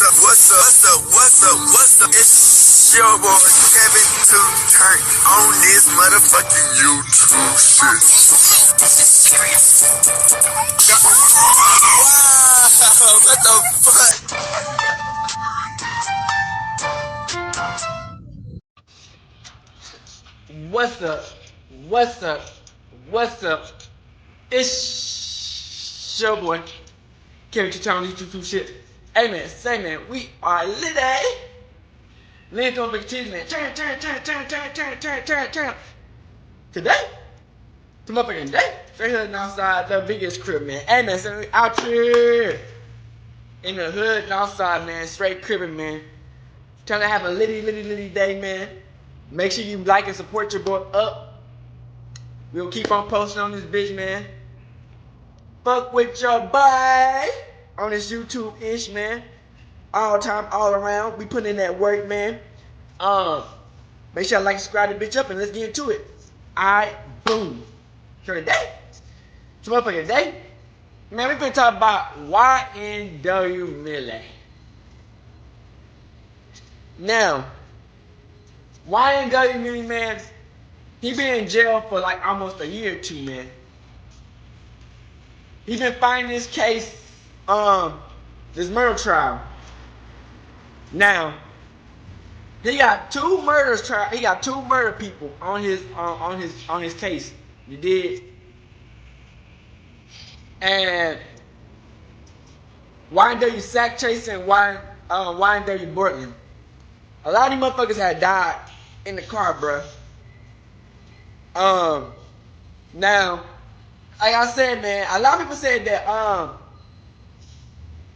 What's up? It's your boy Kevin to turn on this motherfucking YouTube shit. This is serious. Wow, what the fuck? What's up? It's your boy Kevin to turn on this YouTube shit. Hey man, say man, we are lit, eh? Lit on big cheese, man. Turn. Today? To motherfucking day? Straight here outside the biggest crib, man. Hey man, so we out here in the hood and outside, man. Straight cribbing, man. Trying to have a litty day, man. Make sure you like and support your boy up. We'll keep on posting on this bitch, man. Fuck with your boy on this YouTube-ish, man. All time, all around. We putting in that work, man. Make sure I like and subscribe to the bitch up and let's get into it. Alright, boom. So today, it's motherfucking day. Man, we finna talk about YNW Melly. Now, YNW Melly, man, he been in jail for like almost a year or two, man. He been fighting this case, this murder trial. Now, he got two murders trial. He got two murder people on his case. You did, and YNW Sakcasher and YNW Portland. A lot of these motherfuckers had died in the car, bruh. Now, like I said, man, a lot of people said that,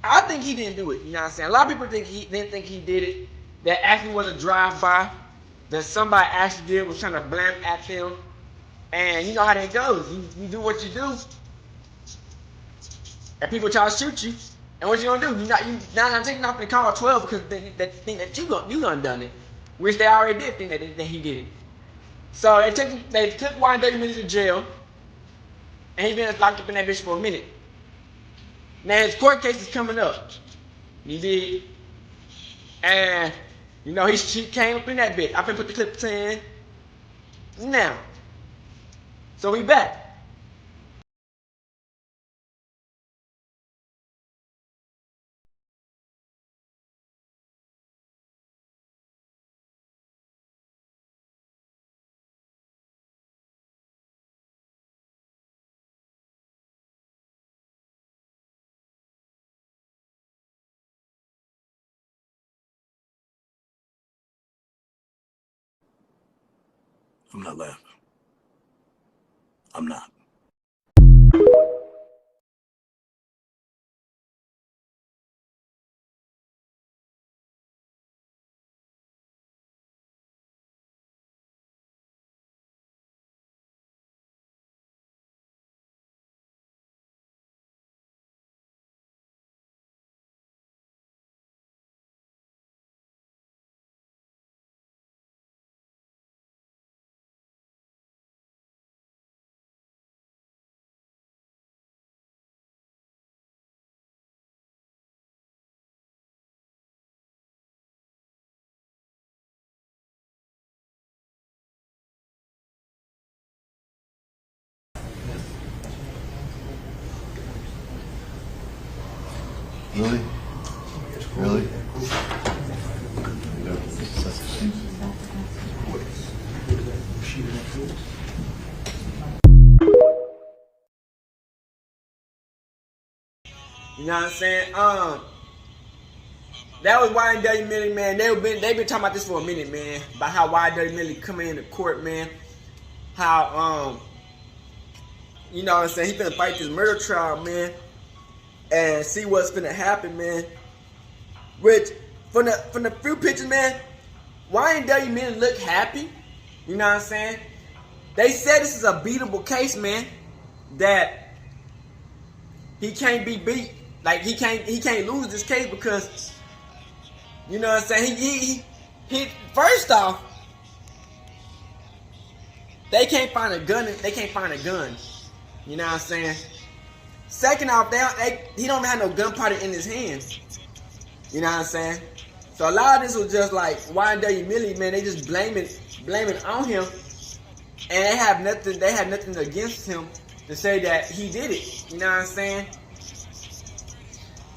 I think he didn't do it, you know what I'm saying? A lot of people didn't think he did it, that actually was a drive-by, that somebody actually did, was trying to blame at him, and you know how that goes, you do what you do, and people try to shoot you, and what you gonna do? You're not taking off the call 12 because they think that you done done it, which they already did think that he did it. So they took YNW Melly to jail, and he's been locked up in that bitch for a minute. Now his court case is coming up. He did. And, you know, he came up in that bitch. I've been put the clip in. Now. So we back. I'm not laughing. I'm not. Really? Really? You know what I'm saying? That was YNW Melly, man. They been talking about this for a minute, man. About how YNW Melly coming into court, man. How you know what I'm saying? He finna fight this murder trial, man, and see what's finna happen, man. Which from the few pictures, man, YNW Melly look happy. You know what I'm saying? They said this is a beatable case, man. That he can't be beat. Like he can't lose this case because, you know what I'm saying? He first off, they can't find a gun. They can't find a gun. You know what I'm saying? Second off, he don't have no gunpowder in his hands. You know what I'm saying? So a lot of this was just like YNW Melly, man. They just blaming on him, and they had nothing against him to say that he did it. You know what I'm saying?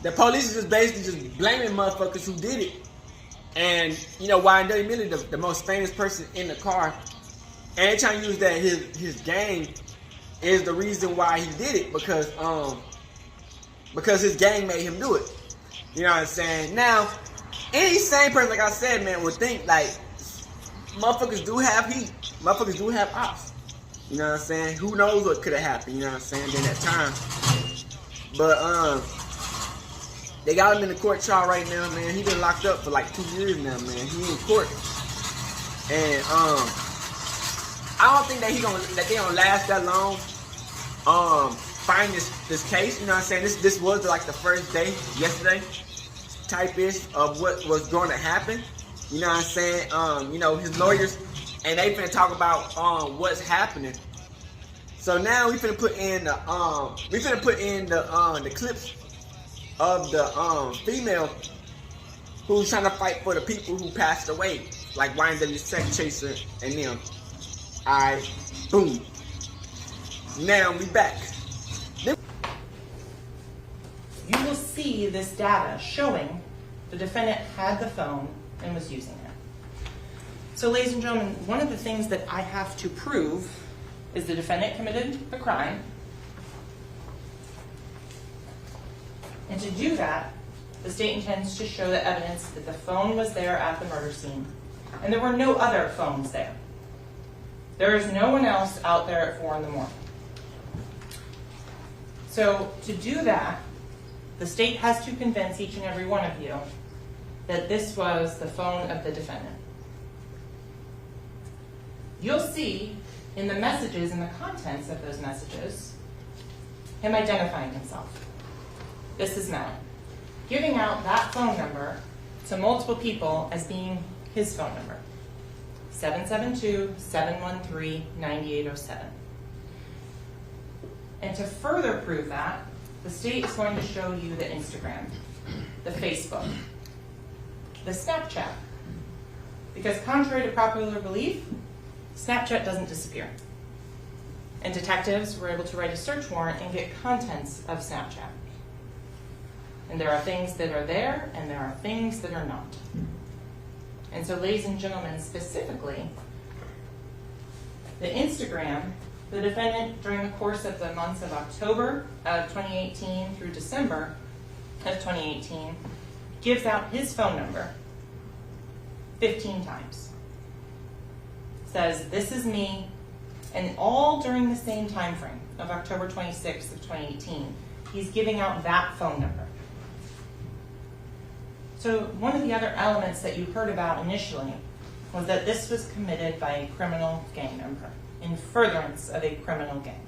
The police is just basically just blaming motherfuckers who did it. And you know, YNW Melly, the most famous person in the car, and they trying to use that his gang is the reason why he did it, because his gang made him do it. You know what I'm saying? Now, any sane person, like I said, man, would think like motherfuckers do have heat. Motherfuckers do have ops. You know what I'm saying? Who knows what could have happened, you know what I'm saying, during that time. But they got him in the court trial right now, man. He been locked up for like 2 years now, man. He in court. And I don't think that they gonna last that long. Find this case, you know what I'm saying? This was like the first day, yesterday, type-ish of what was going to happen. You know what I'm saying? You know, his lawyers, and they finna talk about what's happening. So now we finna put in the clips of the female who's trying to fight for the people who passed away, like YNW Sakcasher and them. Alright, boom. Now we back. You will see this data showing the defendant had the phone and was using it. So, ladies and gentlemen, one of the things that I have to prove is the defendant committed a crime. And to do that, the state intends to show the evidence that the phone was there at the murder scene, and there were no other phones there. There is no one else out there at 4 in the morning. So to do that, the state has to convince each and every one of you that this was the phone of the defendant. You'll see in the messages and the contents of those messages him identifying himself. This is Melly, giving out that phone number to multiple people as being his phone number, 772-713-9807. And to further prove that, the state is going to show you the Instagram, the Facebook, the Snapchat. Because contrary to popular belief, Snapchat doesn't disappear. And detectives were able to write a search warrant and get contents of Snapchat. And there are things that are there, and there are things that are not. And so, ladies and gentlemen, specifically, the Instagram, the defendant, during the course of the months of October of 2018 through December of 2018, gives out his phone number 15 times. Says, this is me, and all during the same time frame of October 26th of 2018, he's giving out that phone number. So one of the other elements that you heard about initially was that this was committed by a criminal gang member in furtherance of a criminal gang.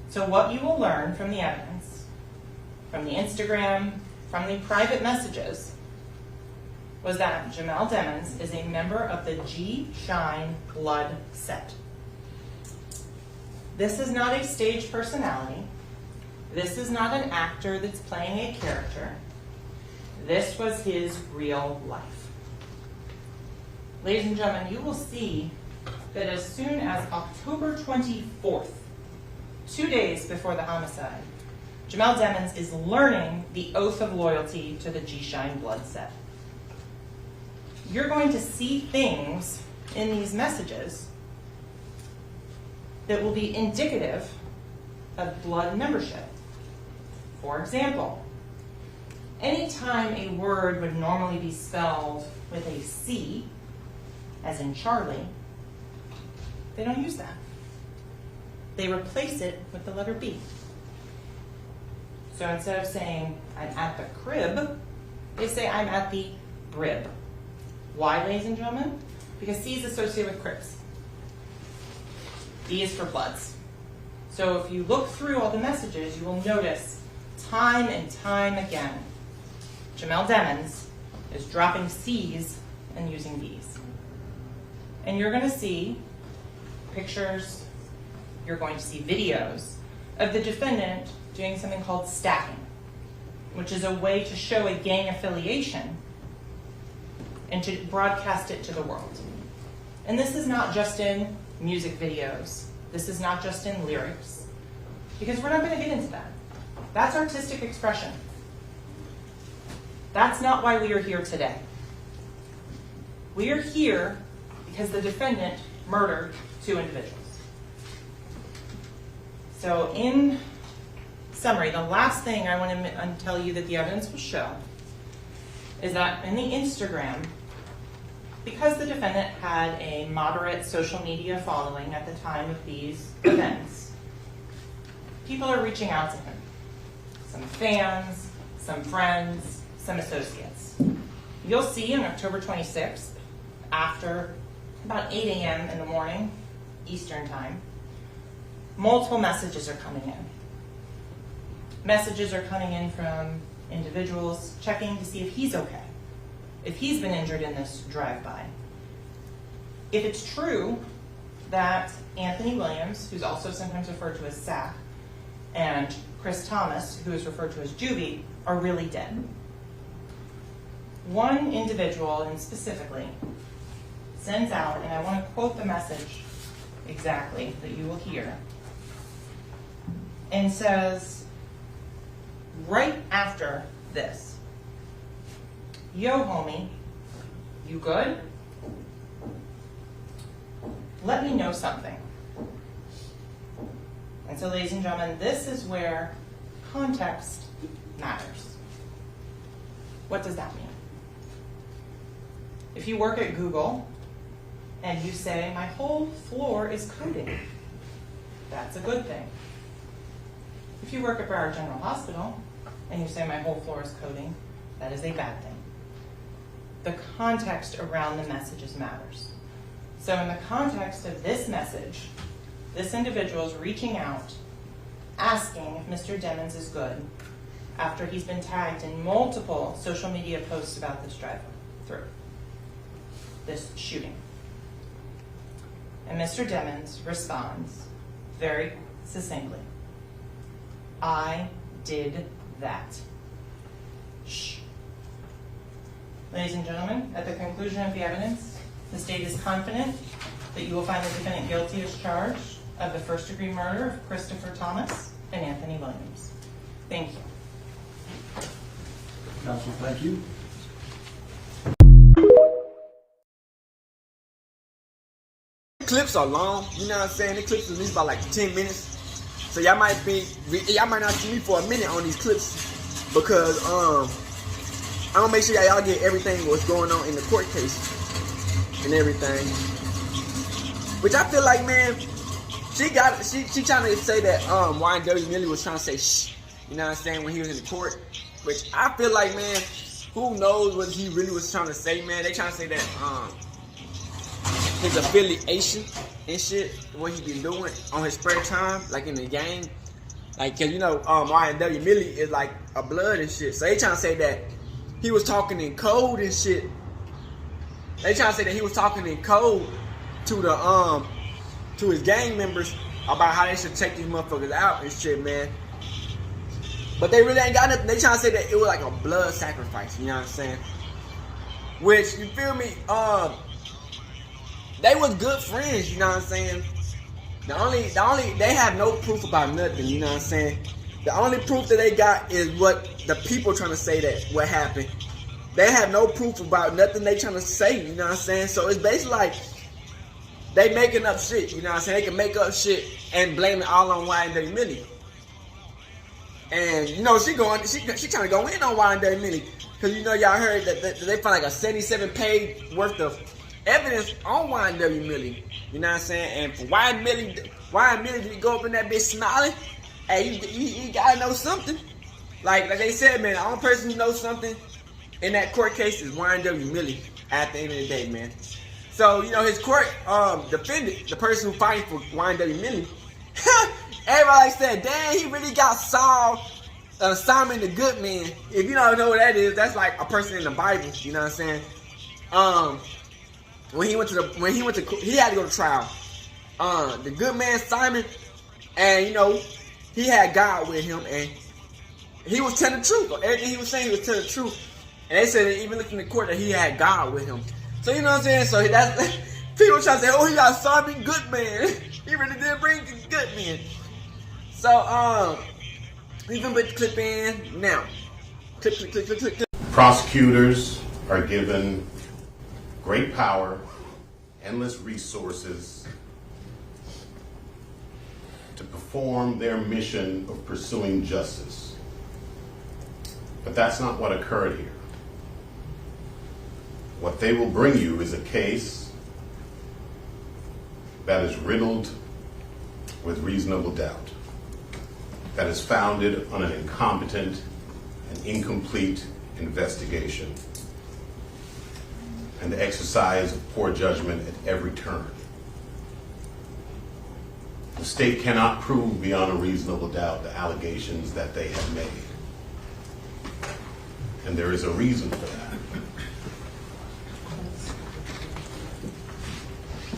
So what you will learn from the evidence, from the Instagram, from the private messages, was that Jamel Demons is a member of the G Shine Blood set. This is not a stage personality. This is not an actor that's playing a character. This was his real life. Ladies and gentlemen, you will see that as soon as October 24th, 2 days before the homicide, Jamel Demons is learning the oath of loyalty to the G Shine Blood set. You're going to see things in these messages that will be indicative of blood membership. For example, anytime a word would normally be spelled with a C, as in Charlie, they don't use that. They replace it with the letter B. So instead of saying, I'm at the crib, they say, I'm at the brib. Why, ladies and gentlemen? Because C is associated with cribs. B is for bloods. So if you look through all the messages, you will notice time and time again, Jamel Demons is dropping C's and using B's. And you're going to see pictures, you're going to see videos of the defendant doing something called stacking. which is a way to show a gang affiliation and to broadcast it to the world. And this is not just in music videos. This is not just in lyrics, because we're not going to get into that. That's artistic expression. That's not why we are here today. We are here because the defendant murdered 2 individuals. So in summary, the last thing I want to tell you that the evidence will show is that in the Instagram, because the defendant had a moderate social media following at the time of these events, people are reaching out to him. Some fans, some friends, some associates. You'll see on October 26th, after about 8 a.m. in the morning, Eastern time, multiple messages are coming in. Messages are coming in from individuals checking to see if he's okay, if he's been injured in this drive-by. If it's true that Anthony Williams, who's also sometimes referred to as Sac, and Chris Thomas, who is referred to as Juvy, are really dead. One individual, and specifically, sends out, and I want to quote the message exactly that you will hear, and says, right after this, "Yo, homie, you good? Let me know something." And so, ladies and gentlemen, this is where context matters. What does that mean? If you work at Google and you say, "My whole floor is coding," that's a good thing. If you work at Rder General Hospital and you say, "My whole floor is coding," that is a bad thing. The context around the messages matters. So in the context of this message, this individual is reaching out, asking if Mr. Demmons is good, after he's been tagged in multiple social media posts about this drive-through, this shooting. And Mr. Demmons responds very succinctly, "I did that." Shh. Ladies and gentlemen, at the conclusion of the evidence, the state is confident that you will find the defendant guilty as charged of the first-degree murder of Christopher Thomas and Anthony Williams. Thank you. Counsel, thank you. Clips are long, you know what I'm saying? The clips at least about like 10 minutes. So y'all might not see me for a minute on these clips because I'm gonna make sure y'all get everything what's going on in the court case and everything. Which I feel like, man, she trying to say that YNW Melly was trying to say shh, you know what I'm saying, when he was in the court. Which I feel like, man, who knows what he really was trying to say, man. They trying to say that his affiliation and shit, what he been doing on his spare time, like in the game. Like, cause you know, YNW Melly is like a blood and shit. So they trying to say that he was talking in code and shit. They trying to say that he was talking in code to the to his gang members about how they should take these motherfuckers out and shit, man. But they really ain't got nothing. They trying to say that it was like a blood sacrifice, you know what I'm saying? Which, you feel me? They was good friends, you know what I'm saying? They have no proof about nothing, you know what I'm saying? The only proof that they got is what the people trying to say that what happened. They have no proof about nothing they trying to say, you know what I'm saying? So it's basically like they making up shit, you know what I'm saying? They can make up shit and blame it all on YNW Melly. And you know she trying to go in on YNW Melly because you know y'all heard that they found like a 77-page worth of evidence on YNW Melly. You know what I'm saying? And for YNW Melly to go up in that bitch smiling, hey, you gotta know something. Like they said, man, the only person who knows something in that court case is YNW Melly at the end of the day, man. So, you know, his court defendant, the person who fighting for YNW Melly, everybody said, damn, he really got Simon the good man. If you don't know what that is, that's like a person in the Bible, you know what I'm saying? When he had to go to trial. The good man Simon, and you know, he had God with him, and He was telling the truth. Everything he was saying, he was telling the truth. And they said that even looking in the court that he had God with him. So you know what I'm saying? So that's people try to say, oh, he got Simon Goodman. He really did bring Goodman. So we can put the clip in now. Clip. Prosecutors are given great power, endless resources to perform their mission of pursuing justice. But that's not what occurred here. What they will bring you is a case that is riddled with reasonable doubt, that is founded on an incompetent and incomplete investigation and the exercise of poor judgment at every turn. The state cannot prove beyond a reasonable doubt the allegations that they have made. And there is a reason for that.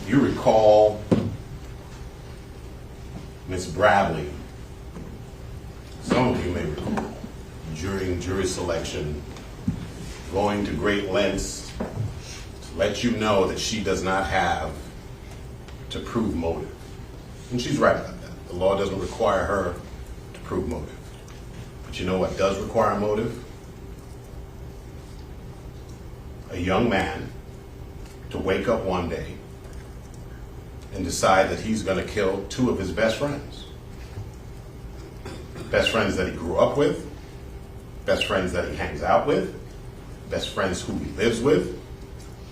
You recall Ms. Bradley, some of you may recall, during jury selection, going to great lengths to let you know that she does not have to prove motive. And she's right about that. The law doesn't require her to prove motive. But you know what does require motive? A young man to wake up one day and decide that he's going to kill two of his best friends. Best friends that he grew up with, best friends that he hangs out with, best friends who he lives with,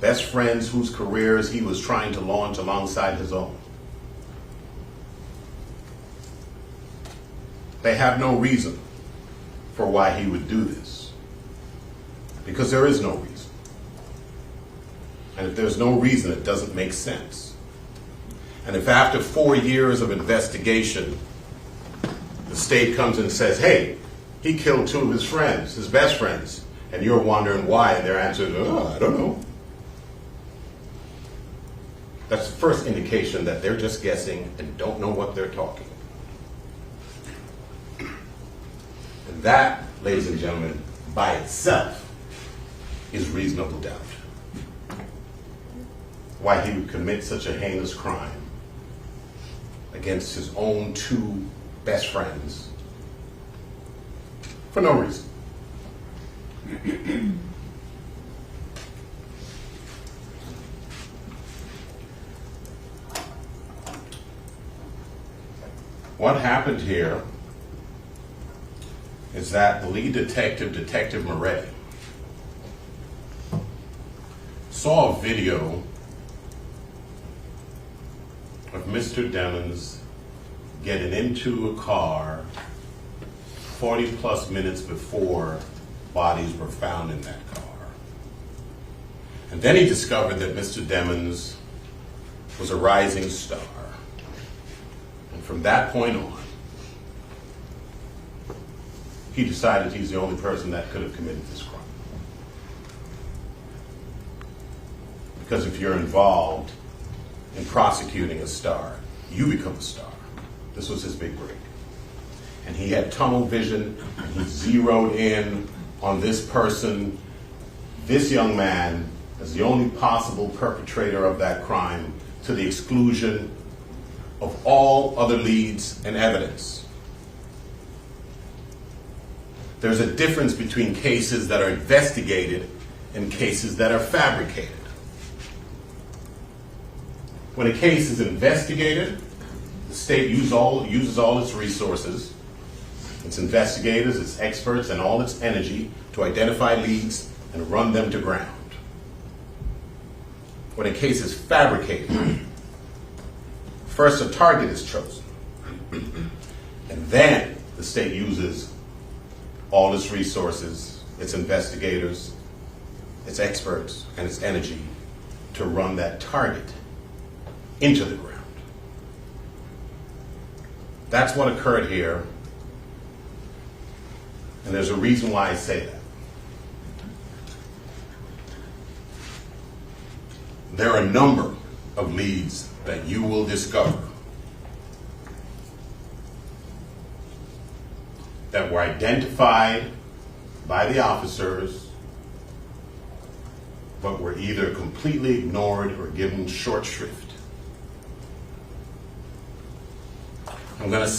best friends whose careers he was trying to launch alongside his own. They have no reason for why he would do this, because there is no reason. And if there's no reason, it doesn't make sense. And if after 4 years of investigation, the state comes and says, hey, he killed two of his friends, his best friends, and you're wondering why, and their answer is, oh, I don't know. That's the first indication that they're just guessing and don't know what they're talking. And that, ladies and gentlemen, by itself is reasonable doubt. Why he would commit such a heinous crime against his own two best friends for no reason. What happened here is that the lead detective, Detective Melly, saw a video of Mr. Demons getting into a car 40 plus minutes before bodies were found in that car. And then he discovered that Mr. Demons was a rising star. And from that point on, he decided he's the only person that could have committed this crime. Because if you're involved in prosecuting a star, you become a star. This was his big break. And he had tunnel vision, and he zeroed in on this person, this young man, as the only possible perpetrator of that crime, to the exclusion of all other leads and evidence. There's a difference between cases that are investigated and cases that are fabricated. When a case is investigated, the state uses all its resources, its investigators, its experts, and all its energy to identify leads and run them to ground. When a case is fabricated, first a target is chosen, and then the state uses all its resources, its investigators, its experts, and its energy to run that target into the ground. That's what occurred here, and there's a reason why I say that. There are a number of leads that you will discover that were identified by the officers, but were either completely ignored or given short shrift. I'm going to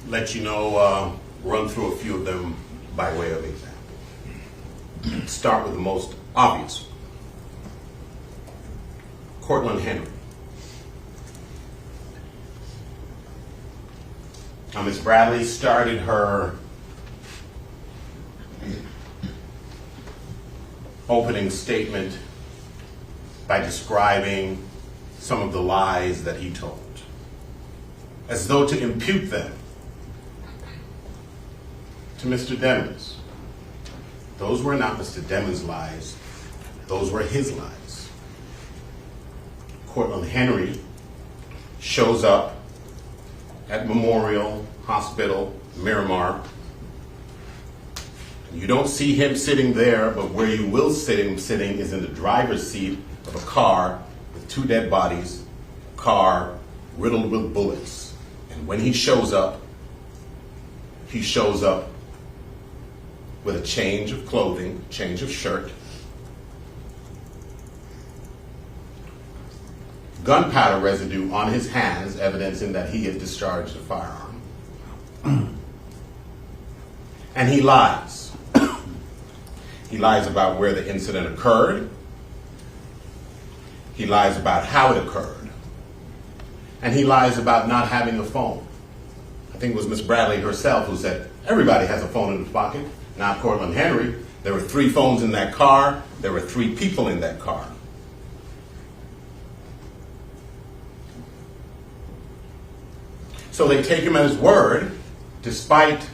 let you know, run through a few of them by way of example. Start with the most obvious one. Cortland Henry. Now, Ms. Bradley started her opening statement by describing some of the lies that he told, as though to impute them to Mr. Demons. Those were not Mr. Demons' lies, those were his lies. Cortland Henry shows up at Memorial Hospital, Miramar. You don't see him sitting there, but where you will see him sitting is in the driver's seat of a car with two dead bodies, a car riddled with bullets. And when he shows up with a change of clothing, change of shirt, gunpowder residue on his hands, evidencing that he had discharged a firearm. And he lies. He lies about where the incident occurred. He lies about how it occurred. And he lies about not having a phone. I think it was Miss Bradley herself who said, everybody has a phone in his pocket. Not Cortland Henry. There were 3 phones in that car. There were 3 people in that car. So they take him at his word, despite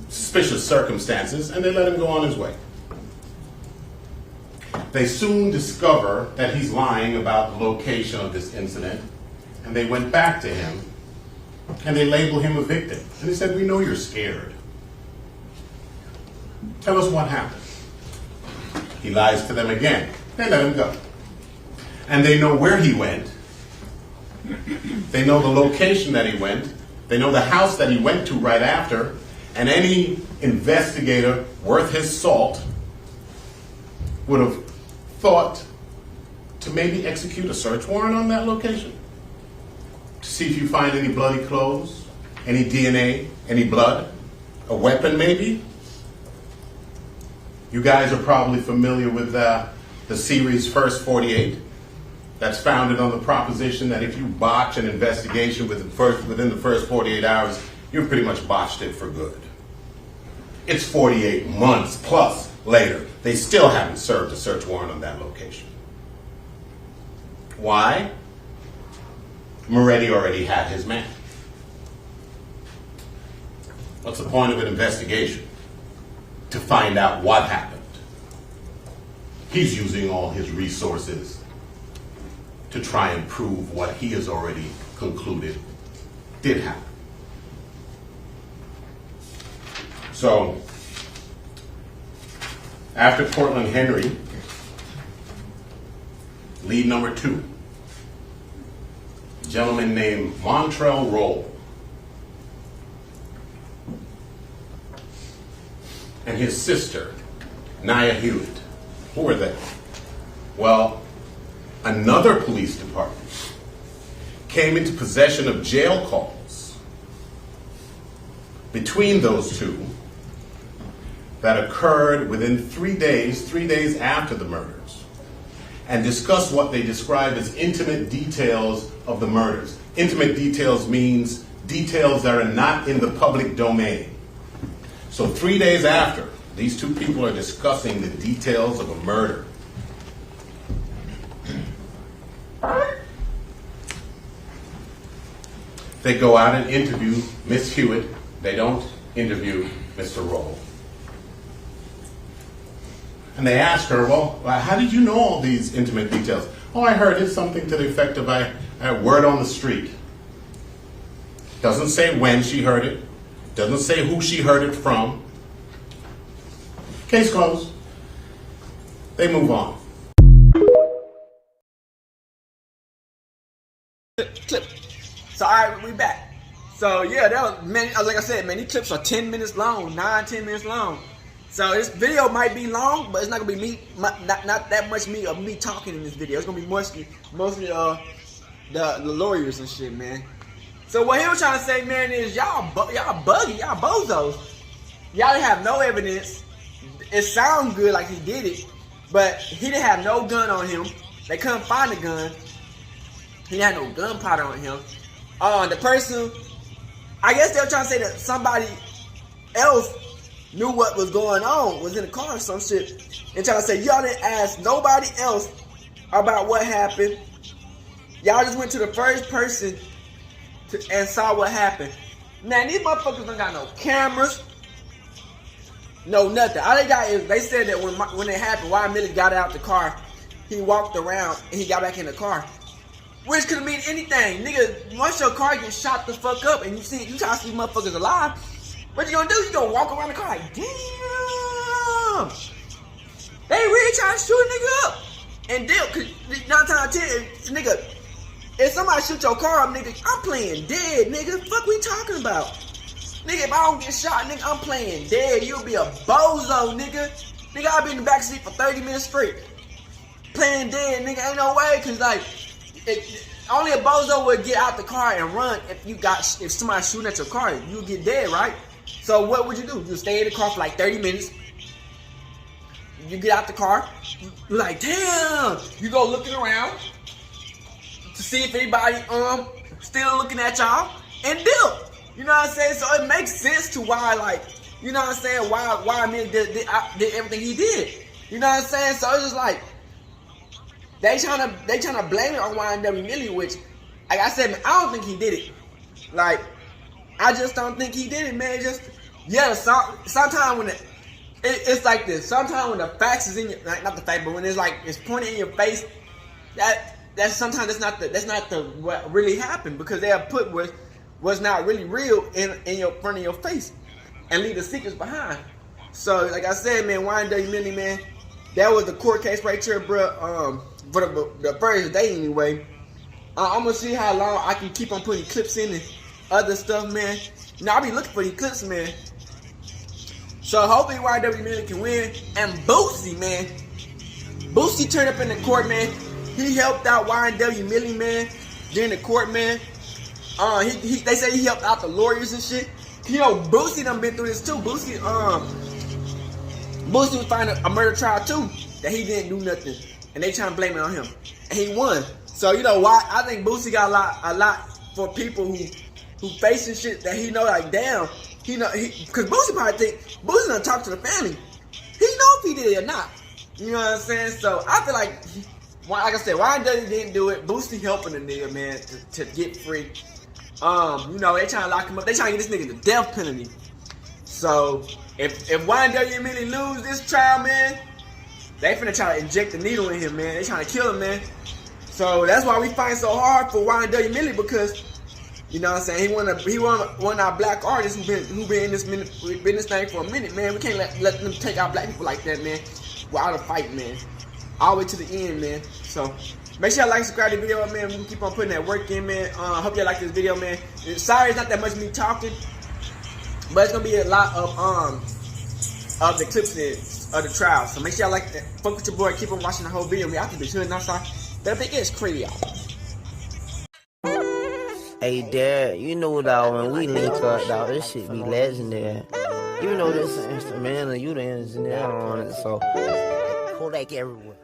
suspicious circumstances, and they let him go on his way. They soon discover that he's lying about the location of this incident, and they went back to him, and they labeled him a victim. And they said, we know you're scared. Tell us what happened. He lies to them again. They let him go. And they know where he went. They know the location that he went. They know the house that he went to right after. And any investigator worth his salt would have thought to maybe execute a search warrant on that location to see if you find any bloody clothes, any DNA, any blood, a weapon maybe. You guys are probably familiar with the series First 48. That's founded on the proposition that if you botch an investigation within the first 48 hours, you've pretty much botched it for good. It's 48 months plus later. They still haven't served a search warrant on that location. Why? Moretti already had his man. What's the point of an investigation? To find out what happened. He's using all his resources to try and prove what he has already concluded did happen. So, after Cortland Henry, lead number 2, a gentleman named Montrell Roll, and his sister, Nia Hewitt. Who were they? Well, another police department came into possession of jail calls between those two that occurred within 3 days after the murders, and discussed what they describe as intimate details of the murders. Intimate details means details that are not in the public domain. So 3 days after, these two people are discussing the details of a murder. They go out and interview Miss Hewitt. They don't interview Mr. Roll. And they ask her, well, how did you know all these intimate details? Oh, I heard it, something to the effect of I had word on the street. Doesn't say when she heard it. Doesn't say who she heard it from. Case closed. They move on. Clip. So, all right, we back. So yeah, that was many. Like I said, man, these clips are 10 minutes long, 9-10 minutes long. So this video might be long, but it's not gonna be me, not that much me of me talking in this video. It's gonna be mostly the lawyers and shit, man. So what he was trying to say, man, is y'all buggy, y'all bozos. Y'all didn't have no evidence. It sounds good like he did it, but he didn't have no gun on him. They couldn't find a gun. He didn't have no gunpowder on him. The person, I guess they were trying to say that somebody else knew what was going on, was in the car or some shit, and trying to say y'all didn't ask nobody else about what happened. Y'all just went to the first person and saw what happened. Man, these motherfuckers don't got no cameras, no nothing. All they got is, they said that when it happened, why Melly got out the car, he walked around and he got back in the car. Which could mean anything. Nigga, once your car gets shot the fuck up and you try to see motherfuckers alive, what you gonna do? You gonna walk around the car like, damn, they really trying to shoot a nigga up. And then, cause 9 times out of 10, nigga, if somebody shoot your car up, nigga, I'm playing dead, nigga. Fuck we talking about? Nigga, if I don't get shot, nigga, I'm playing dead. You'll be a bozo, nigga. Nigga, I'll be in the backseat for 30 minutes straight. Playing dead, nigga, ain't no way, cause like, only a bozo would get out the car and run if somebody's shooting at your car, you'll get dead, right? So what would you do? You stay in the car for like 30 minutes. You get out the car. You're like, damn. You go looking around to see if anybody still looking at y'all and dip. You know what I'm saying? So it makes sense to why, like, you know what I'm saying? Why Melly did everything he did. You know what I'm saying? So it's just like they trying to blame it on YNW Melly, which, like I said, man, I don't think he did it. Like, I just don't think he did it, man. Just, yeah, sometimes when it's like this. Sometimes when the facts is in your, not the fact, but when it's like, it's pointed in your face, that's sometimes that's not the what really happened, because they'll put what's not really real in your front of your face and leave the secrets behind. So, like I said, man, YNW Melly, man, that was the court case right there, bro. For the first day anyway. I'm gonna see how long I can keep on putting clips in and other stuff, man. Now I'll be looking for these clips, man. So hopefully YNW Melly can win. And Boosie, man. Boosie turned up in the court, man. He helped out YNW Melly, man, during the court, man. They say he helped out the lawyers and shit. You know, Boosie done been through this too. Boosie was fighting a murder trial too, that he didn't do nothing, and they trying to blame it on him, and he won. So you know why? I think Boosie got a lot for people who facing shit that he know, like, damn, because Boosie probably think Boosie gonna talk to the family. He know if he did it or not. You know what I'm saying? So I feel like I said, YNW didn't do it. Boosie helping the nigga, man, to get free. You know, they trying to lock him up. They trying to get this nigga the death penalty. So if YNW Melly lose this trial, man, they finna try to inject the needle in him, man. They trying to kill him, man. So that's why we fight so hard for YNW Melly, because, you know what I'm saying, he one of our black artists who been in this thing for a minute, man. We can't let them take our black people like that, man. Without a fight, man. All the way to the end, man. So make sure y'all like, subscribe to the video, man. We can keep on putting that work in, man. Hope y'all like this video, man. Sorry it's not that much me talking, but it's gonna be a lot of the clips of the trial. So make sure y'all like that. Fuck with your boy. Keep on watching the whole video. We out to be sure and outside. That big is crazy. Hey, Dad, you know, dog, when we link up, dog, this shit be legendary. Even though this is instrumental, you the engineer on it, so Kodak everywhere.